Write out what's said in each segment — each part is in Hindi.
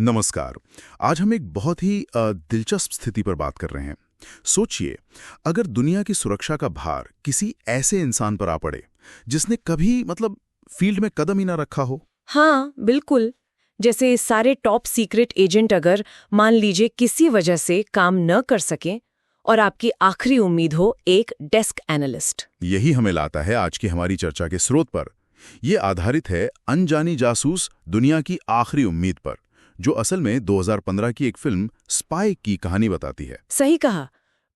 नमस्कार। आज हम एक बहुत ही दिलचस्प स्थिति पर बात कर रहे हैं। सोचिए, अगर दुनिया की सुरक्षा का भार किसी ऐसे इंसान पर आ पड़े जिसने कभी फील्ड में कदम ही ना रखा हो। हाँ, बिल्कुल। जैसे सारे टॉप सीक्रेट एजेंट अगर मान लीजिए किसी वजह से काम न कर सकें और आपकी आखिरी उम्मीद हो एक डेस्क एनालिस्ट। यही हमें लाता है आज की हमारी चर्चा के स्रोत पर। यह आधारित है अनजानी जासूस दुनिया की आखिरी उम्मीद पर, जो असल में 2015 की एक फिल्म स्पाई की कहानी बताती है। सही कहा।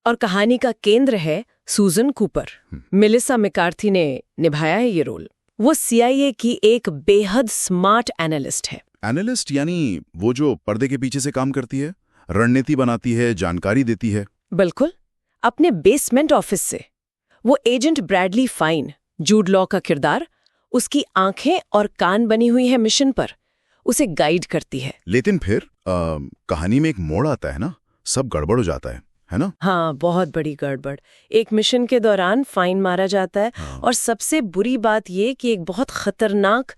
और कहानी का केंद्र है सूजन कूपर। मेलिसा मैकार्थी ने निभाया है ये रोल। वो CIA की एक बेहद स्मार्ट एनालिस्ट है। एनालिस्ट यानी वो जो पर्दे के पीछे से काम करती है, रणनीति बनाती है, जानकारी देती है। बिल्कुल। अपने बेसमेंट ऑफिस से वो एजेंट ब्रैडली फाइन, जूड लॉ का किरदार, उसकी आंखें और कान बनी हुई है मिशन पर, उसे गाइड करती है। लेकिन फिर कहानी में एक मोड़ आता है ना, सब गड़बड़ हो जाता है ना? हाँ, बहुत बड़ी गड़बड़। एक मिशन के दौरान फाइन मारा जाता है। हाँ। और सबसे बुरी बात ये कि एक बहुत खतरनाक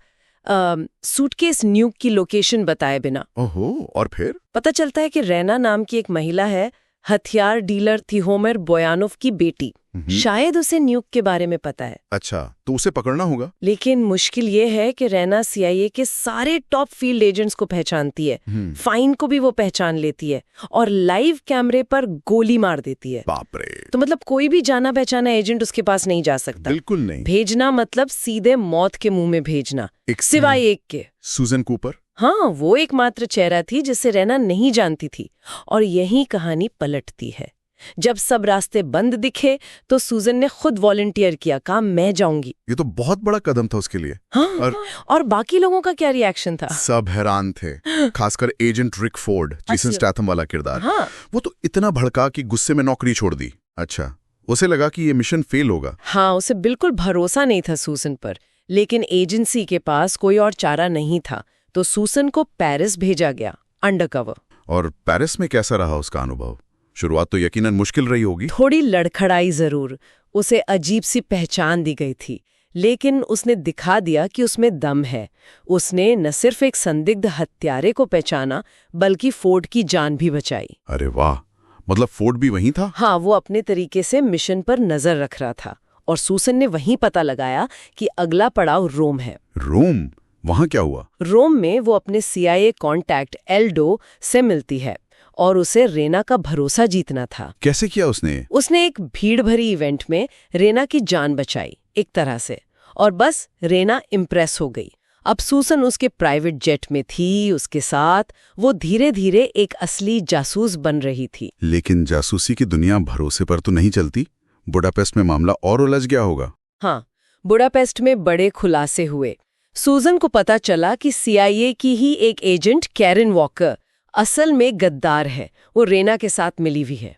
सूटकेस न्यूक की लोकेशन बताए बिना। ओहो, और फिर पता चलता है कि रैना नाम की एक महिला है, हथियार डीलर थी होमर बोयानोव की बेटी। शायद उसे न्यूक के बारे में पता है। अच्छा, तो उसे पकड़ना होगा। लेकिन मुश्किल ये है कि रैना CIA के सारे टॉप फील्ड एजेंट्स को पहचानती है। फाइन को भी वो पहचान लेती है और लाइव कैमरे पर गोली मार देती है। बाप रे। तो कोई भी जाना पहचाना एजेंट उसके पास नहीं जा सकता। बिल्कुल नहीं। भेजना मतलब सीधे मौत के मुंह में भेजना, सिवाय एक के। सूजन कूपर। हाँ, वो एकमात्र चेहरा थी जिसे रैना नहीं जानती थी। और यही कहानी पलटती है। जब सब रास्ते बंद दिखे तो सूजन ने खुद वॉलंटियर किया, कहा मैं जाऊंगी। ये तो बहुत बड़ा कदम था उसके लिए। हाँ, और बाकी लोगों का क्या रिएक्शन था? सब हैरान थे, खासकर एजेंट रिक फोर्ड, जेसन स्टैथम वाला किरदार। हाँ। वो तो इतना भड़का कि गुस्से में नौकरी छोड़ दी। अच्छा, उसे लगा कि ये मिशन फेल होगा। हाँ, उसे बिल्कुल भरोसा नहीं था सूजन पर। लेकिन एजेंसी के पास कोई और चारा नहीं था, तो सूजन को पेरिस भेजा गया अंडरकवर। और पेरिस में कैसा रहा उसका अनुभव? शुरुआत तो यकीनन मुश्किल रही होगी। थोड़ी लड़खड़ाई जरूर। उसे अजीब सी पहचान दी गई थी, लेकिन उसने दिखा दिया कि उसमें दम है। उसने न सिर्फ एक संदिग्ध हत्यारे को पहचाना, बल्कि फोर्ड की जान भी बचाई। अरे वाह, मतलब फोर्ड भी वहीं था? हाँ, वो अपने तरीके से मिशन पर नजर रख रहा था। और सूसन ने वहीं पता लगाया कि अगला पड़ाव रोम है। रोम? वहां क्या हुआ? रोम में वो अपने CIA कॉन्टैक्ट एल्डो से मिलती है और उसे रेना का भरोसा जीतना था। कैसे किया उसने? उसने एक भीड़ भरी इवेंट में रेना की जान बचाई एक तरह से, और बस रेना इम्प्रेस हो गई। अब सूसन उसके प्राइवेट जेट में थी, उसके साथ वो धीरे धीरे एक असली जासूस बन रही थी। लेकिन जासूसी की दुनिया भरोसे पर तो नहीं चलती। बुडापेस्ट में मामला और उलझ गया होगा। हाँ, बुडापेस्ट में बड़े खुलासे हुए। सूजन को पता चला कि CIA की ही एक एजेंट कैरन वॉकर असल में गद्दार है। वो रेना के साथ मिली हुई है।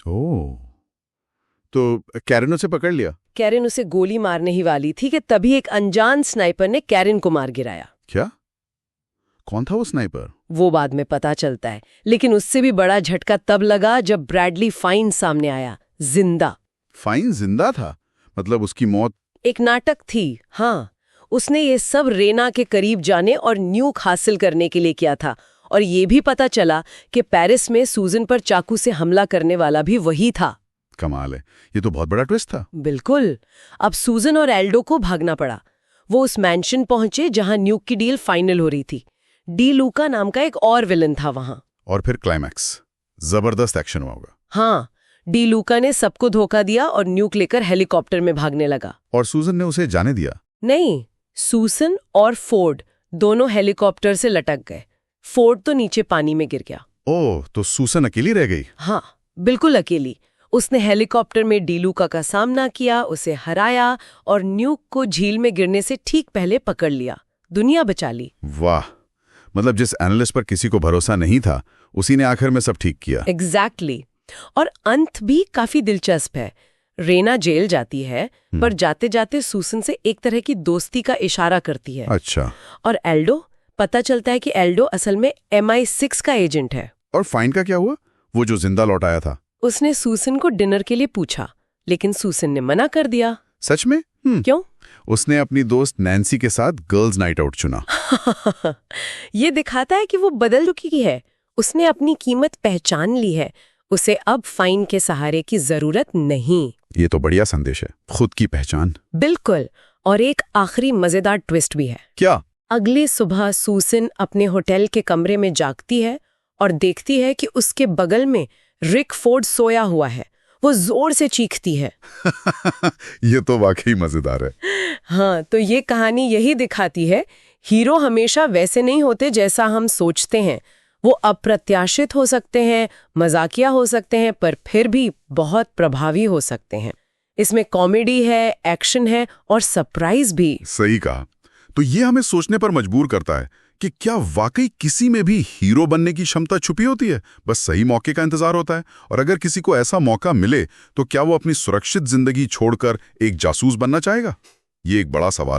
ओह, तो कैरन उसे पकड़ लिया? कैरन उसे गोली मारने ही वाली थी कि तभी एक अनजान स्नाइपर ने कैरन को मार गिराया। क्या? कौन था वो स्नाइपर? वो बाद में पता चलता है, लेकिन उससे भी बड़ा झटका तब लगा जब ब्रैडली फाइन सामने आया, जिंदा। फाइन जिंदा था? मतलब उसकी मौत एक नाटक थी। हाँ, उसने ये सब रेना के करीब जाने और न्यूक हासिल करने के लिए किया था। और ये भी पता चला कि पेरिस में सूजन पर चाकू से हमला करने वाला भी वही था। कमाल है, ये तो बहुत बड़ा ट्विस्ट था। बिल्कुल। अब सूजन और एल्डो को भागना पड़ा। वो उस मैंशन पहुंचे जहां न्यूक की डील फाइनल हो रही थी। डी लूका नाम का एक और विलन था वहां। और फिर क्लाइमैक्स, जबरदस्त एक्शन हुआ होगा। हाँ, डी लूका ने सबको धोखा दिया और न्यूक लेकर हेलीकॉप्टर में भागने लगा। और सूजन ने उसे जाने दिया? नहीं, सूसन और फोर्ड दोनों हेलीकॉप्टर से लटक गए। फोर्ड तो नीचे पानी में गिर गया। ओह, तो सूसन अकेली रह गई? हाँ, बिल्कुल अकेली। उसने हेलीकॉप्टर में डी लूका का सामना किया, उसे हराया और न्यूक को झील में गिरने से ठीक पहले पकड़ लिया। दुनिया बचा ली। वाह, मतलब जिस एनालिस्ट पर किसी को भरोसा नहीं था, उसी ने आखिर में सब ठीक किया। एग्जैक्टली। और अंत भी काफी दिलचस्प है। रेना जेल जाती है, पर जाते जाते सूसन से एक तरह की दोस्ती का इशारा करती है। अच्छा। और एल्डो, पता चलता है कि एल्डो असल में MI6 का एजेंट है। और फाइन का क्या हुआ, वो जो जिंदा लौट आया था? उसने सूसन को डिनर के लिए पूछा, लेकिन सूसन ने मना कर दिया। सच में? क्यों? उसने अपनी दोस्त नैन्सी के साथ गर्ल्स नाइट आउट चुना। ये दिखाता है कि वो बदल चुकी है। उसने अपनी कीमत पहचान ली है। उसे अब फाइन के सहारे की जरूरत नहीं। ये तो बढ़िया संदेश है, खुद की पहचान। बिल्कुल। और एक आखिरी मजेदार ट्विस्ट भी है। क्या? अगली सुबह सूसन अपने होटल के कमरे में जागती है और देखती है कि उसके बगल में रिक फोर्ड सोया हुआ है। वो जोर से चीखती है। ये तो वाकई मजेदार है। हाँ, तो ये कहानी यही दिखाती है, हीरो हमेशा वैसे नहीं होते जैसा हम सोचते हैं। वो अप्रत्याशित हो सकते हैं, मजाकिया हो सकते हैं, पर फिर भी बहुत प्रभावी हो सकते हैं। इसमें कॉमेडी है, एक्शन है और सरप्राइज भी। सही कहा। तो ये हमें सोचने पर मजबूर करता है कि क्या वाकई किसी में भी हीरो बनने की क्षमता छुपी होती है, बस सही मौके का इंतजार होता है। और अगर किसी को ऐसा मौका मिले तो क्या वो अपनी सुरक्षित जिंदगी छोड़कर एक जासूस बनना चाहेगा? ये एक बड़ा सवाल है।